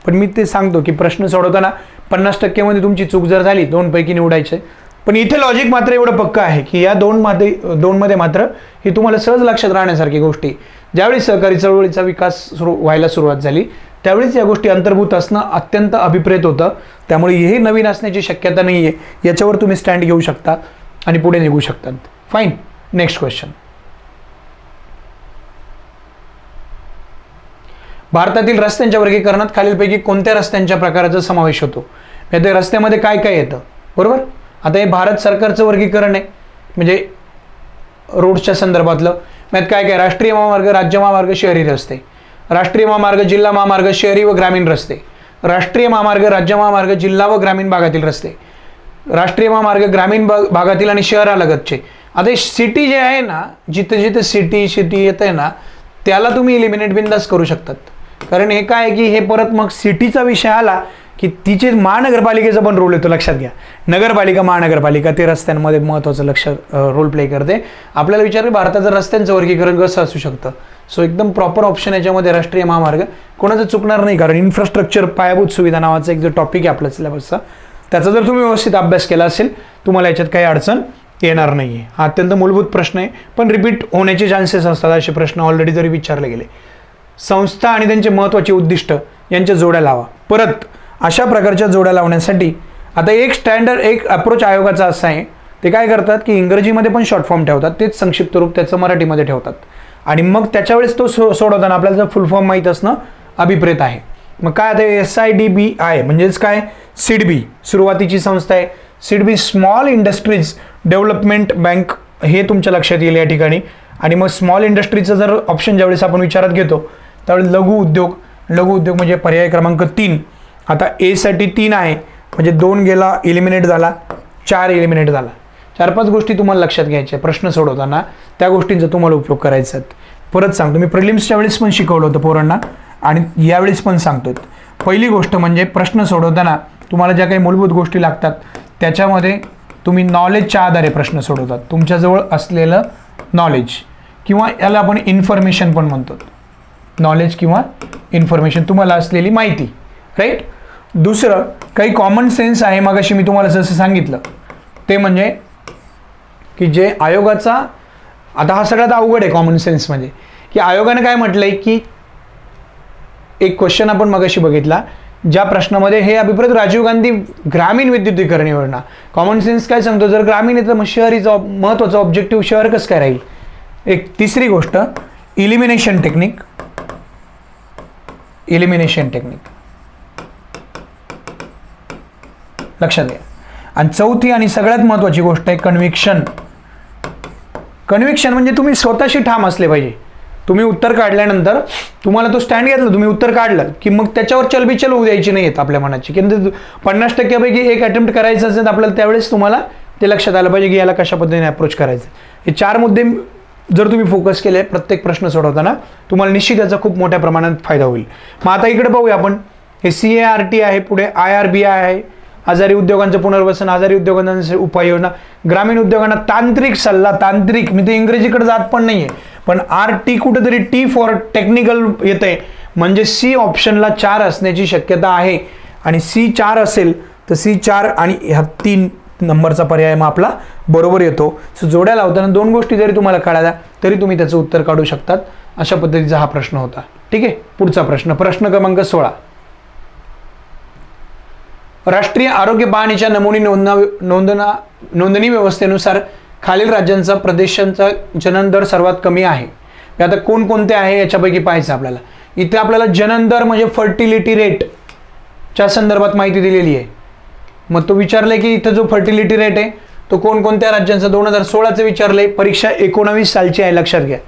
पण मी ते सांगतो की प्रश्न सोडवताना 50% मध्ये तुमची चूक जर झाली, 2 पैकी निवडायचे. पण इथे लॉजिक मात्र एवढं पक्का आहे की या दोनमध्ये मात्र ही तुम्हाला सहज लक्षात राहण्यासारखी गोष्टी. ज्यावेळी सहकारी चळवळीचा विकास व्हायला सुरुवात झाली त्यावेळीच या गोष्टी अंतर्भूत असणं अत्यंत अभिप्रेत होतं. त्यामुळे हे नवीन असण्याची शक्यता नाही आहे. याच्यावर तुम्ही स्टँड घेऊ शकता आणि पुढे निघू शकतात. फाईन. Next question. भारतातील रस्त्यांच्या वर्गीकरणात खालीलपैकी कोणत्या रस्त्यांच्या प्रकाराचा समावेश होतो? म्हणजे रस्त्यामध्ये काय काय येतं, बरोबर? आता हे भारत सरकारचं वर्गीकरण आहे, म्हणजे रोड्सच्या संदर्भातलं. म्हणजे काय काय? राष्ट्रीय महामार्ग, राज्य महामार्ग, शहरी रस्ते. राष्ट्रीय महामार्ग, जिल्हा महामार्ग, शहरी व ग्रामीण रस्ते. राष्ट्रीय महामार्ग, राज्य महामार्ग, जिल्हा व ग्रामीण भागातील रस्ते. राष्ट्रीय महामार्ग, ग्रामीण भागातील आणि शहरालगतचे. आता सिटी जे आहे ना, जिथे जिथे सिटी येत आहे ना, त्याला तुम्ही इलिमिनेट बिंदास करू शकतात. कारण हे काय की हे परत मग सिटीचा विषय आला की तिचे महानगरपालिकेचा पण रोल येतो. लक्षात घ्या, नगरपालिका, महानगरपालिका ते रस्त्यांमध्ये महत्त्वाचं रोल प्ले करते. आपल्याला विचार भारताचं रस्त्यांचं वर्गीकरण कसं असू शकतं? सो एकदम प्रॉपर ऑप्शन याच्यामध्ये राष्ट्रीय महामार्ग. कोणाचं चुकणार नाही, कारण इन्फ्रास्ट्रक्चर, पायाभूत सुविधा नावाचा एक जो टॉपिक आहे आपल्या सिलेबसचा, त्याचा जर तुम्ही व्यवस्थित अभ्यास केला असेल तुम्हाला याच्यात काही अडचण येणार नाही आहे. हा अत्यंत मूलभूत प्रश्न आहे, पण रिपीट होण्याचे चान्सेस असतात. असे प्रश्न ऑलरेडी जरी विचारले गेले. संस्था आणि त्यांचे महत्त्वाचे उद्दिष्ट यांच्या जोड्या लावा. परत अशा प्रकारच्या जोड्या लावण्यासाठी आता एक अप्रोच आयोगाचा असा आहे, ते काय करतात की इंग्रजीमध्ये पण शॉर्ट फॉर्म ठेवतात, तेच संक्षिप्त रूप त्याचं मराठीमध्ये ठेवतात आणि मग त्याच्यावेळेस तो सोडवताना आपल्याला जर फुल फॉर्म माहीत असणं अभिप्रेत आहे. मग काय आता SIDBI म्हणजेच काय? सिडबी सुरुवातीची संस्था आहे. SIDBI small industries development bank हे तुमच्या लक्षात येईल या ठिकाणी. आणि मग स्मॉल इंडस्ट्रीचं जर ऑप्शन ज्यावेळेस आपण विचारात घेतो त्यावेळेस लघु उद्योग म्हणजे पर्याय क्रमांक 3. आता A साठी 3 आहे, म्हणजे 2 गेला, इलिमिनेट झाला, 4 इलिमिनेट झाला. 4-5 गोष्टी तुम्हाला लक्षात घ्यायच्या प्रश्न सोडवताना, त्या गोष्टींचा तुम्हाला उपयोग करायचा आहे. परत सांगतो, मी प्रिलिम्सच्या वेळेस पण शिकवलं होतं पोरांना आणि यावेळेस पण सांगतो. पहिली गोष्ट म्हणजे प्रश्न सोडवताना तुम्हाला ज्या काही मूलभूत गोष्टी लागतात त्याच्यामध्ये तुम्ही नॉलेजच्या आधारे प्रश्न सोडवतात. तुमच्याजवळ असलेलं नॉलेज किंवा याला आपण इन्फॉर्मेशन पण म्हणतो. नॉलेज किंवा इन्फॉर्मेशन, तुम्हाला असलेली माहिती, राईट? दुसरं काही कॉमन सेन्स आहे, मगाशी मी तुम्हाला जसं सांगितलं ते म्हणजे की जे आयोगाचा, आता हा सगळ्यात अवघड आहे कॉमन सेन्स म्हणजे, की आयोगाने काय म्हटलंय की एक क्वेश्चन आपण मगाशी बघितला ज्या प्रश्नामध्ये हे अभिप्राय राजीव गांधी ग्रामीण विद्युतीकरण योजना, कॉमन सेन्स काय सांगतो, जर ग्रामीण आहे तर मग शहरीचा महत्त्वाचा ऑब्जेक्टिव्ह शहर कसं काय राहील. एक तिसरी गोष्ट इलिमिनेशन टेक्निक, इलिमिनेशन टेक्निक लक्षात घ्या. आणि चौथी आणि सगळ्यात महत्त्वाची गोष्ट आहे कन्व्हिक्शन. कन्व्हिक्शन म्हणजे तुम्ही स्वतःशी ठाम असले पाहिजे. तुम्ही उत्तर काढल्यानंतर तुम्हाला तो स्टँड घेतला, तुम्ही उत्तर काढलं की मग त्याच्यावर चलबिचल होऊ द्यायची नाही आहेत आपल्या मनाची, की 50%पैकी एक अटेम्प्ट करायचं असेल तर आपल्याला त्यावेळेस तुम्हाला ते लक्षात आलं पाहिजे की याला कशा पद्धतीने अप्रोच करायचं. हे 4 मुद्दे जर तुम्ही फोकस केले प्रत्येक प्रश्न सोडवताना तुम्हाला निश्चित याचा खूप मोठ्या प्रमाणात फायदा होईल. मग आता इकडे पाहूया आपण, हे CART आहे, पुढे IRBI आहे, आजारी उद्योगांचं पुनर्वसन, आजारी उद्योगांचे उपाययोजना, ग्रामीण उद्योगांना तांत्रिक सल्ला, तांत्रिक मी ते इंग्रजीकडे जात पण नाहीये, पण RT कुठेतरी T फॉर टेक्निकल येते, म्हणजे C ऑप्शनला 4 असण्याची शक्यता आहे. आणि C 4 असेल तर C 4 आणि ह्या 3 नंबरचा पर्याय मग आपला बरोबर येतो. सो जोड्या लावताना 2 गोष्टी जरी तुम्हाला कळाल्या तरी तुम्ही त्याचं उत्तर काढू शकतात. अशा पद्धतीचा हा प्रश्न होता. ठीक आहे, पुढचा प्रश्न, प्रश्न क्रमांक 16. राष्ट्रीय आरोग्य पाहणीच्या नमुनी नोंदणी व्यवस्थेनुसार खालील राज्यांचा प्रदेशांचा जनन दर सर्वात कमी आहे. आता कोणकोणते आहे याच्यापैकी पाहायचं आपल्याला. इथे आपल्याला जनन दर म्हणजे फर्टिलिटी रेटच्या संदर्भात माहिती दिलेली आहे. मग तो विचारले की इथं जो फर्टिलिटी रेट आहे तो कोणकोणत्या राज्यांचा, 2016चे विचारले, परीक्षा 19 सालची आहे, लक्षात घ्या.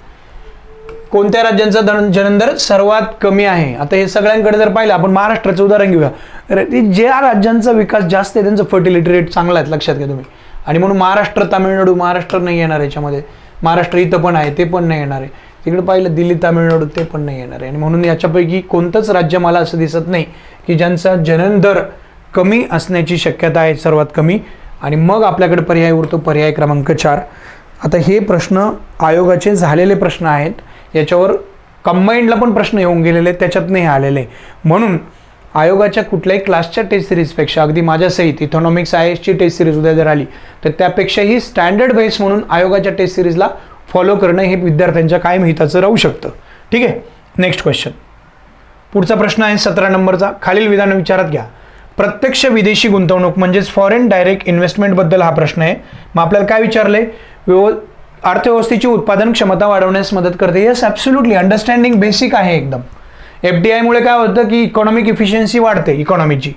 कोणत्या राज्यांचा जनन दर सर्वात कमी आहे. आता हे सगळ्यांकडे जर पाहिलं, आपण महाराष्ट्राचं उदाहरण घेऊया, तर ज्या राज्यांचा विकास जास्त आहे त्यांचं फर्टिलिटी रेट चांगला आहे, लक्षात घ्या तुम्ही. आणि म्हणून महाराष्ट्र, तामिळनाडू, महाराष्ट्र नाही येणार याच्यामध्ये, महाराष्ट्र इथं पण आहे ते पण नाही येणार आहे. तिकडे पाहिलं दिल्ली, तामिळनाडू ते पण नाही येणार आहे. आणि म्हणून याच्यापैकी कोणतंच राज्य मला असं दिसत नाही की ज्यांचा जनन दर कमी असण्याची शक्यता आहे, सर्वात कमी. आणि मग आपल्याकडे पर्याय उरतो, पर्याय क्रमांक 4. आता हे प्रश्न आयोगाचे झालेले प्रश्न आहेत, याच्यावर कंबाईंडला पण प्रश्न येऊन गेलेले, त्याच्यात नाही आलेले. म्हणून आयोगाच्या कुठल्याही क्लासच्या टेस्ट सिरीजपेक्षा, अगदी माझ्यासहित इकॉनॉमिक्स IASची टेस्ट सिरीज उद्या जर आली तर त्यापेक्षाही स्टँडर्ड बेस म्हणून आयोगाच्या टेस्ट सिरीजला फॉलो करणं हे विद्यार्थ्यांच्या कायम हिताचं राहू शकतं. ठीक आहे, नेक्स्ट क्वेश्चन. पुढचा प्रश्न आहे 17 नंबरचा. खालील विधान विचारात घ्या. प्रत्यक्ष विदेशी गुंतवणूक म्हणजेच फॉरेन डायरेक्ट इन्व्हेस्टमेंटबद्दल हा प्रश्न आहे. मग आपल्याला काय विचारले, अर्थव्यवस्थेची उत्पादन क्षमता वाढवण्यास मदत करते. येस, ॲब्सोल्युटली, अंडरस्टँडिंग बेसिक आहे एकदम. FDIमुळे काय होतं की इकॉनॉमिक इफिशियन्सी वाढते इकॉनॉमीची.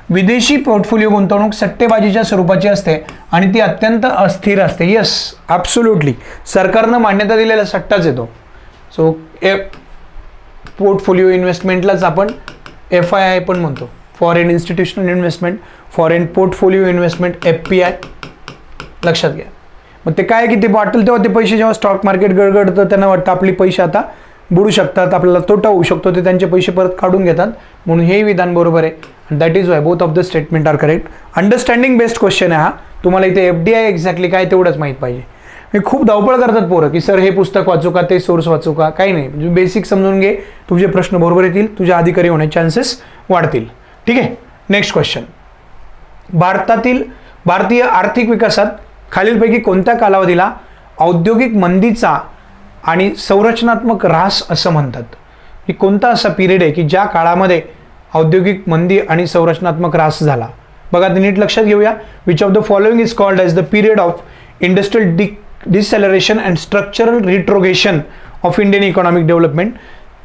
विदेशी पोर्टफोलिओ गुंतवणूक सट्टेबाजीच्या स्वरूपाची असते आणि ती अत्यंत अस्थिर असते. येस, ॲब्सोल्युटली, सरकारनं मान्यता दिलेला सट्टाच येतो. सो पोर्टफोलिओ इन्व्हेस्टमेंटलाच आपण FII पण म्हणतो, foreign institutional investment, foreign portfolio investment, FPI, लक्षात घ्या. मग ते काय की ते वाटेल तेव्हा ते पैसे जेव्हा स्टॉक मार्केट गडगडतं त्यांना वाटतं आपले पैसे आता बुडू शकतात, आपल्याला तोटा होऊ शकतो, ते त्यांचे पैसे परत काढून घेतात. म्हणून हेही विधान बरोबर आहे. And that is why both of the statement are correct. Understanding based question आहे हा. तुम्हाला इथे FDI एक्झॅक्टली काय तेवढंच माहीत पाहिजे. मी खूप धावपळ करतात पोरं की सर हे पुस्तक वाचू का, ते सोर्स वाचू का, काही नाही. म्हणजे बेसिक समजून घे, तुझे प्रश्न बरोबर येतील, तुझ्या अधिकारी होण्याचे चान्सेस वाढतील. ठीक आहे, नेक्स्ट क्वेश्चन. भारतीय आर्थिक विकासात खालीलपैकी कोणत्या कालावधीला औद्योगिक मंदीचा आणि संरचनात्मक ऱ्हास असं म्हणतात? की कोणता असा पिरियड आहे की ज्या काळामध्ये औद्योगिक मंदी आणि संरचनात्मक ऱ्हास झाला? बघा, नीट लक्षात घेऊया. Which of the following is called as the period of industrial deceleration and structural retrogression of Indian economic development.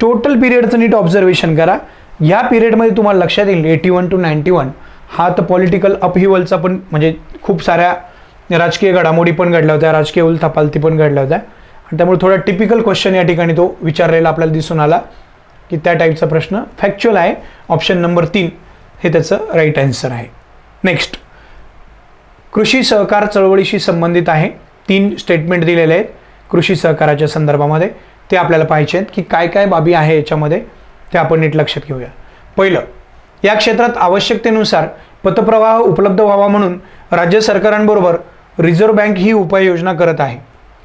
Total पिरियडचं नीट ऑब्झर्वेशन करा. ह्या पिरियडमध्ये तुम्हाला लक्षात येईल 81 to 91 हा तर पॉलिटिकल अपहिवलचा पण, म्हणजे खूप साऱ्या राजकीय घडामोडी पण घडल्या होत्या, राजकीय उलथापालथी पण घडल्या होत्या. आणि त्यामुळे थोडा टिपिकल क्वेश्चन या ठिकाणी तो विचारलेला आपल्याला दिसून आला की त्या टाईपचा प्रश्न फॅक्च्युअल आहे. ऑप्शन नंबर 3 हे त्याचं राईट आन्सर आहे. नेक्स्ट, कृषी सहकार चळवळीशी संबंधित आहे. 3 स्टेटमेंट दिलेले आहेत कृषी सहकाराच्या संदर्भामध्ये, ते आपल्याला पाहायचे आहेत की काय काय बाबी आहे याच्यामध्ये, ते आपण नीट लक्षात घेऊया. पहिलं, या क्षेत्रात आवश्यकतेनुसार पतप्रवाह उपलब्ध व्हावा म्हणून राज्य सरकारांबरोबर रिझर्व्ह बँक ही उपाययोजना करत आहे.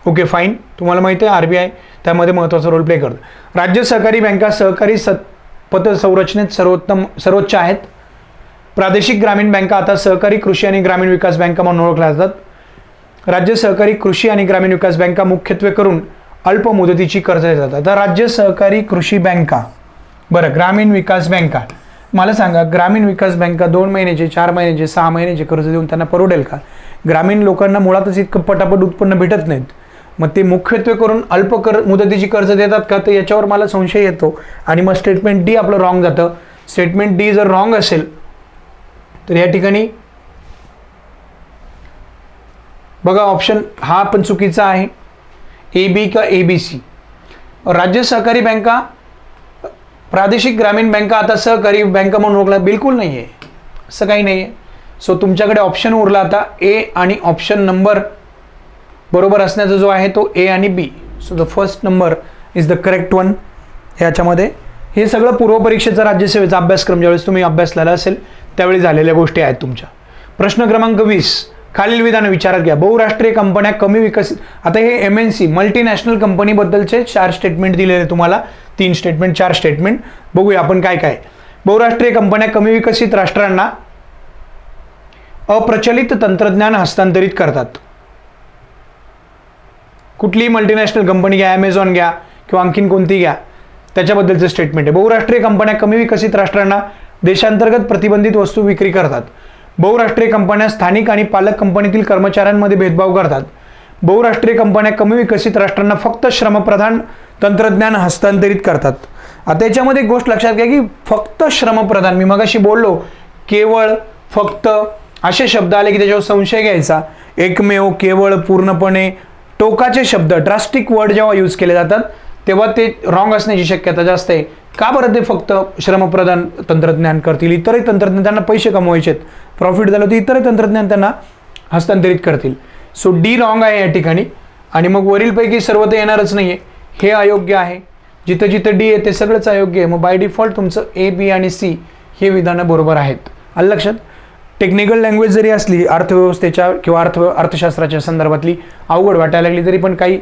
Okay, fine. तुम्हाला माहिती आहे RBI त्यामध्ये महत्त्वाचा रोल प्ले करतं. राज्य सहकारी बँका सहकारी पतसंरचनेत सर्वोच्च आहेत. प्रादेशिक ग्रामीण बँका आता सहकारी कृषी आणि ग्रामीण विकास बँका म्हणून ओळखल्या जातात. राज्य सहकारी कृषी आणि ग्रामीण विकास बँका मुख्यत्वे करून अल्प मुदतीची कर्ज देतात. आता राज्य सहकारी कृषी बँका, बरं ग्रामीण विकास बँका, मला सांगा ग्रामीण विकास बँका 2 महिन्याचे, 4 महिन्याचे, 6 महिन्याचे कर्ज देऊन त्यांना परवडेल का? ग्रामीण लोकांना मुळातच इतकं पटापट उत्पन्न भेटत नाहीत, मग ते मुख्यत्वे करून अल्प मुदतीची कर्ज देतात का? तर याच्यावर मला संशय येतो. आणि मग स्टेटमेंट डी आपलं रॉंग जातं. स्टेटमेंट डी जर रॉंग असेल तर या ठिकाणी बघा ऑप्शन हा पण चुकीचा आहे. ए बी का ए बी सी. राज्य सहकारी बँका प्रादेशिक ग्रामीण बँका आता सहकारी बँका म्हणून ओळखला, बिलकुल नाही आहे, असं काही नाही आहे. सो तुमच्याकडे ऑप्शन उरला आता ए आणि ऑप्शन नंबर बरोबर असण्याचा जो आहे तो ए आणि B. So the first number is the correct one. याच्यामध्ये हे सगळं पूर्वपरीक्षेचा राज्यसेवेचा अभ्यासक्रम ज्यावेळेस तुम्ही अभ्यासलेला असेल त्यावेळी झालेल्या गोष्टी आहेत तुमच्या. प्रश्न क्रमांक 20, खालील विधान विचारात घ्या. बहुराष्ट्रीय कंपन्या कमी विकसित, आता हे MNC मल्टीनॅशनल कंपनीबद्दलचे 4 स्टेटमेंट दिलेले तुम्हाला, 3 स्टेटमेंट 4 स्टेटमेंट. बघूया आपण काय काय. बहुराष्ट्रीय कंपन्या कमी विकसित राष्ट्रांना अप्रचलित तंत्रज्ञान हस्तांतरित करतात. कुठलीही मल्टीनॅशनल कंपनी घ्या, ॲमेझॉन घ्या किंवा आणखीन कोणती घ्या, त्याच्याबद्दलचं स्टेटमेंट आहे. बहुराष्ट्रीय कंपन्या कमी विकसित राष्ट्रांना देशांतर्गत प्रतिबंधित वस्तू विक्री करतात. बहुराष्ट्रीय कंपन्या स्थानिक आणि पालक कंपनीतील कर्मचाऱ्यांमध्ये भेदभाव करतात. बहुराष्ट्रीय कंपन्या कमी विकसित राष्ट्रांना फक्त श्रमप्रधान तंत्रज्ञान हस्तांतरित करतात. आता याच्यामध्ये एक गोष्ट लक्षात घ्या की फक्त श्रमप्रधान, मी मगाशी बोललो केवळ, फक्त असे शब्द आले की त्याच्यावर संशय घ्यायचा. एकमेव, केवळ, पूर्णपणे, टोकाचे शब्द, ड्रास्टिक वर्ड जेव्हा यूज केले जातात तेव्हा ते रॉंग असण्याची शक्यता जास्त आहे. का बरं ते फक्त श्रमप्रधान तंत्रज्ञान करतील? इतरही तंत्रज्ञान, त्यांना पैसे कमवायचे आहेत, प्रॉफिट झालं तर इतरही तंत्रज्ञान त्यांना हस्तांतरित करतील. सो डी रॉंग आहे या ठिकाणी. आणि मग वरीलपैकी सर्व तर येणारच नाही आहे, हे अयोग्य आहे. जिथं जिथं डी आहे ते सगळंच अयोग्य आहे. मग बाय डिफॉल्ट तुमचं ए, बी आणि सी हे विधानं बरोबर आहेत. आलं लक्षात? टेक्निकल लँग्वेज जरी असली, अर्थव्यवस्थेच्या किंवा अर्थशास्त्राच्या संदर्भातली अवघड वाटायला लागली तरी पण काही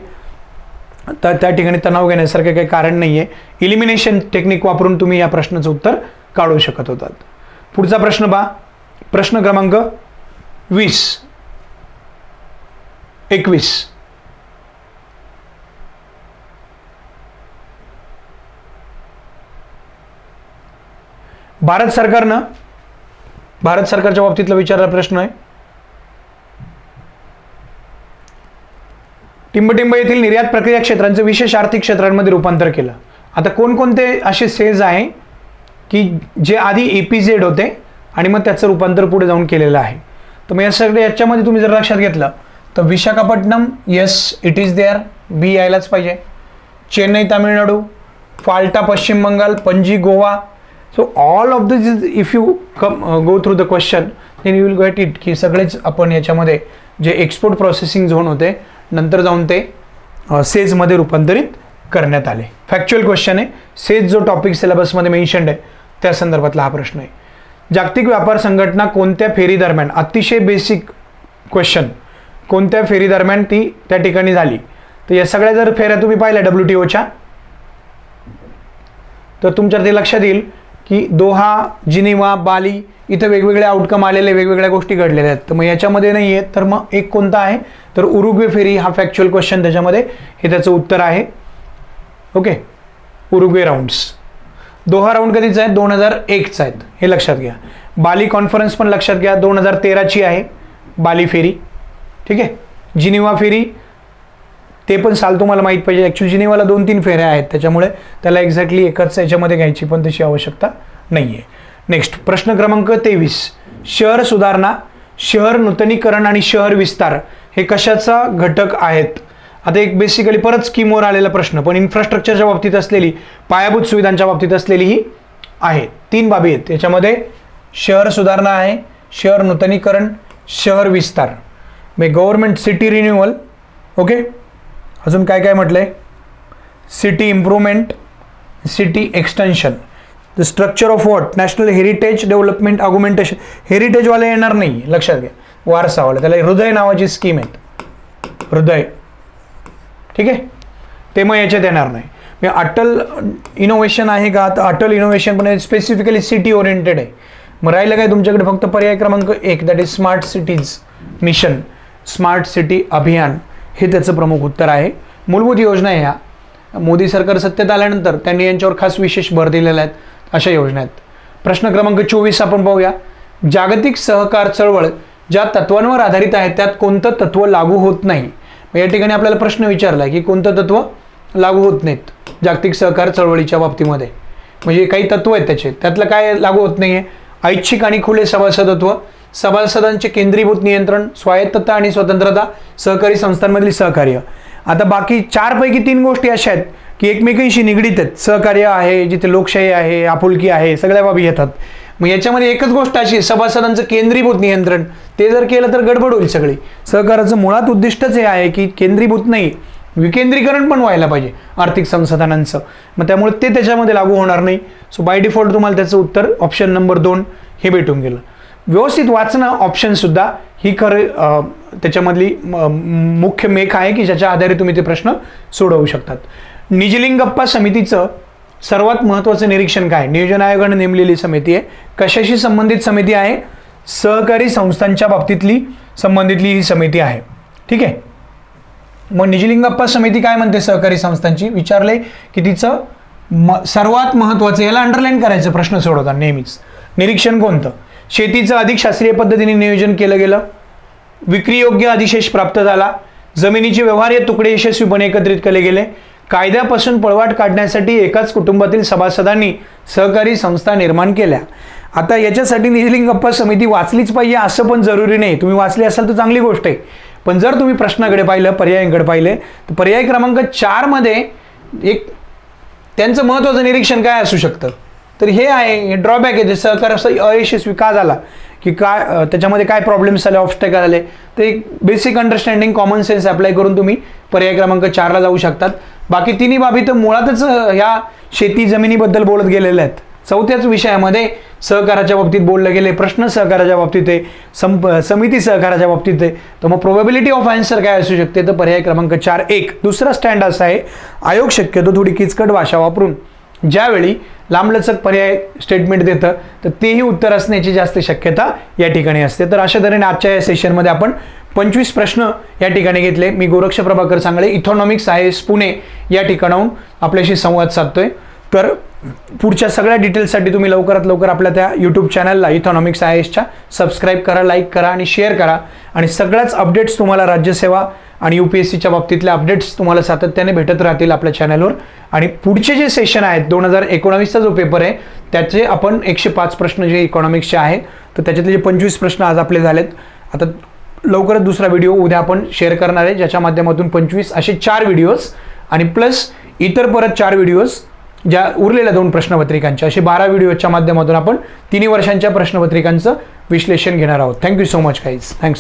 त्या ठिकाणी तणाव घेण्यासारखं काही कारण नाही आहे. इलिमिनेशन टेक्निक वापरून तुम्ही या प्रश्नाचं उत्तर काढू शकत होतात. पुढचा प्रश्न पहा. प्रश्न क्रमांक 21. भारत सरकारच्या बाबतीतला विचारलेला प्रश्न आहे. टिंबटिंब येथील निर्यात प्रक्रिया क्षेत्रांचे विशेष आर्थिक क्षेत्रांमध्ये रूपांतर केलं. आता कोणकोणते असे सेज आहे की जे आधी EPZ होते आणि मग त्याचं रूपांतर पुढे जाऊन केलेलं आहे? तर मग या सगळ्या याच्यामध्ये तुम्ही जर लक्षात घेतलं तर Visakhapatnam, yes it is there, B यायलाच पाहिजे. Chennai Tamil Nadu, Falta Paschim Bangal, Panaji Goa. So all of this if you go through the question then you will get it की सगळेच आपण याच्यामध्ये जे एक्सपोर्ट प्रोसेसिंग झोन होते नंतर जाऊन ते सेजमध्ये रूपांतरित करण्यात आले. फॅक्च्युअल क्वेश्चन आहे. सेज जो टॉपिक सिलेबसमध्ये मेन्शन्ड आहे त्या संदर्भातला हा प्रश्न आहे. जागतिक व्यापार संघटना कोणत्या फेरी दरम्यान, अतिशय बेसिक क्वेश्चन, कोणत्या फेरी दरम्यान ती त्या ठिकाणी झाली? तर या सगळ्या जर फेऱ्या तुम्ही पाहिल्या WTOच्या तर तुमच्या ते लक्षात येईल की दोहा, जिनिव्हा, बाली इथं वेगवेगळे आउटकम आलेले, वेगवेगळ्या गोष्टी घडलेल्या आहेत. तर मग याच्यामध्ये नाही आहेत तर मग एक कोणता आहे तर उरुग्वे फेरी हा फॅक्च्युअल क्वेश्चन त्याच्यामध्ये हे त्याचं उत्तर आहे. Okay, Uruguay rounds. Doha round कधीचा आहे? 2001चा आहेत, हे लक्षात घ्या. बाली कॉन्फरन्स पण लक्षात घ्या, 2013ची आहे बाली फेरी. ठीक आहे. जिनिव्हा फेरी ते पण साल तुम्हाला माहीत पाहिजे. ॲक्च्युअली जिनिव्हाला 2-3 फेऱ्या आहेत त्याच्यामुळे त्याला एक्झॅक्टली एकच याच्यामध्ये घ्यायची पण तशी आवश्यकता नाही आहे. नेक्स्ट प्रश्न क्रमांक 23. शहर सुधारणा, शहर नूतनीकरण आणि शहर विस्तार हे कशाचा घटक आहेत? आता एक बेसिकली परत स्कीमवर आलेला प्रश्न, पण इन्फ्रास्ट्रक्चरच्या बाबतीत असलेली, पायाभूत सुविधांच्या बाबतीत असलेली ही आहे. 3 बाबी आहेत त्याच्यामध्ये. शहर सुधारणा आहे, शहर नूतनीकरण, शहर विस्तार. म्हणजे गव्हर्नमेंट सिटी रिन्युअल. ओके, अजून काय काय म्हटलंय? City improvement, city extension, the structure of what, national heritage development augmentation. हेरिटेजवाले येणार नाही, लक्षात घ्या. वारसावाला, त्याला हृदय नावाची स्कीम आहे, हृदय. ठीक आहे, ते मग याच्यात येणार नाही. अटल इनोव्हेशन आहे का? तर अटल इनोव्हेशन पण स्पेसिफिकली सिटी ओरिएंटेड आहे. मग राहिलं काय तुमच्याकडे फक्त पर्याय क्रमांक 1, that is smart cities mission, smart city अभियान, हे त्याचं प्रमुख उत्तर आहे. मूलभूत योजना ह्या मोदी सरकार सत्तेत आल्यानंतर त्यांनी यांच्यावर खास विशेष भर दिलेला आहे, अशा योजना आहेत. प्रश्न क्रमांक 24 आपण पाहूया. जागतिक सहकार चळवळ ज्या तत्वांवर आधारित आहे त्यात कोणतं तत्व लागू होत नाही. या ठिकाणी आपल्याला प्रश्न विचारला आहे की कोणतं तत्व लागू होत नाहीत जागतिक सहकार चळवळीच्या बाबतीमध्ये. म्हणजे काही तत्व आहेत त्यातलं काय लागू होत नाही आहे. ऐच्छिक आणि खुले सभासदत्व, सभासदांचे केंद्रीभूत नियंत्रण, स्वायत्तता आणि स्वतंत्रता, सहकारी संस्थांमधील सहकार्य. आता बाकी 4 पैकी 3 गोष्टी अशा आहेत की एकमेकांशी निगडीत आहेत. सहकार्य आहे, जिथे लोकशाही आहे, आपुलकी आहे, सगळ्या बाबी येतात. मग याच्यामध्ये एकच गोष्ट अशी, सभासदांचं केंद्रीभूत नियंत्रण, ते जर केलं तर गडबड होईल सगळी. सहकाराचं मुळात उद्दिष्टच हे आहे की केंद्रीभूत नाही, विकेंद्रीकरण पण व्हायला पाहिजे आर्थिक संसाधनांचं. मग त्यामुळे ते त्याच्यामध्ये लागू होणार नाही. सो बाय डिफॉल्ट तुम्हाला त्याचं उत्तर ऑप्शन नंबर 2 हे भेटून गेलं. व्यवस्थित वाचणं ऑप्शनसुद्धा ही खरं त्याच्यामधली मुख्य मेख आहे की ज्याच्या आधारे तुम्ही ते प्रश्न सोडवू शकतात. निजलिंगप्पा समितीचं सर्वात महत्त्वाचं निरीक्षण काय? नियोजन आयोगाने नेमलेली समिती आहे. कशाशी संबंधित समिती आहे? सहकारी संस्थांच्या बाबतीतली संबंधितली ही समिती आहे. ठीक आहे. मग निजलिंगप्पा समिती काय म्हणते सहकारी संस्थांची? विचारले की तिचं सर्वात महत्त्वाचं, याला अंडरलाईन करायचं प्रश्न सोडवतात नेहमीच. निरीक्षण कोणतं? शेतीचं अधिक शास्त्रीय पद्धतीने नियोजन केलं गेलं, विक्रीयोग्य अधिशेष प्राप्त झाला, जमिनीचे व्यवहार्य तुकडे यशस्वीपणे एकत्रित केले गेले, कायद्यापासून पळवाट काढण्यासाठी एकाच कुटुंबातील सभासदांनी सहकारी संस्था निर्माण केल्या. आता याच्यासाठी निजलिंगप्पा समिती वाचलीच पाहिजे असं पण जरुरी नाही. तुम्ही वाचली असाल तर चांगली गोष्ट आहे. पण जर तुम्ही प्रश्नाकडे पाहिलं, पर्यायांकडे पाहिले, तर पर्याय क्रमांक 4 मध्ये एक त्यांचं महत्त्वाचं निरीक्षण काय असू शकतं? तर हे आहे, हे ड्रॉबॅक आहे. ते सहकार असं अयशस्वी का झाला, की काय त्याच्यामध्ये काय प्रॉब्लेम्स आले, ऑब्स्टॅकल आले, तर एक basic understanding, common sense apply करून तुम्ही पर्याय क्रमांक 4ला जाऊ शकतात. बाकी तिन्ही बाबी तर मुळातच ह्या शेती जमिनीबद्दल बोलत गेलेल्या आहेत. 4थ्याच विषयामध्ये सहकाराच्या बाबतीत बोलले गेले, प्रश्न सहकाराच्या बाबतीत आहे, समिती सहकाराच्या बाबतीत आहे. तर मग प्रोबॅबिलिटी ऑफ आन्सर काय असू शकते? तर पर्याय क्रमांक 4 1. दुसरा स्टँड असा आहे, आयोग शक्यतो थोडी किचकट भाषा वापरून ज्यावेळी लांबलचक पर्याय स्टेटमेंट देतं तर तेही उत्तर असण्याची जास्त शक्यता या ठिकाणी असते. तर अशा तऱ्हेने आजच्या या सेशनमध्ये आपण 25 प्रश्न या ठिकाणी घेतले. मी गोरक्ष प्रभाकर सांगळे, इथॉनॉमिक्स IAS पुणे या ठिकाणाहून आपल्याशी संवाद साधतोय. तर पुढच्या सगळ्या डिटेल्ससाठी तुम्ही लवकरात लवकर आपल्या त्या यूट्यूब चॅनलला इथॉनॉमिक्स IASच्या सबस्क्राईब करा, लाईक करा आणि शेअर करा. आणि सगळ्याच अपडेट्स तुम्हाला राज्यसेवा आणि UPSCच्या बाबतीतल्या अपडेट्स तुम्हाला सातत्याने भेटत राहतील आपल्या चॅनलवर. आणि पुढचे जे सेशन आहेत 2019चा जो पेपर आहे त्याचे आपण 105 प्रश्न जे इकॉनॉमिक्सचे आहेत तर त्याच्यातले जे 25 प्रश्न आज आपले झालेत. आता लवकरच दुसरा व्हिडिओ उद्या आपण शेअर करणार आहे ज्याच्या माध्यमातून 25 असे 4 व्हिडिओज आणि प्लस इतर परत 4 व्हिडिओज ज्या उरलेल्या 2 प्रश्नपत्रिकांच्या असे 12 व्हिडिओच्या माध्यमातून आपण 3 वर्षांच्या प्रश्नपत्रिकांचं विश्लेषण घेणार आहोत. Thank you so much guys. Thanks.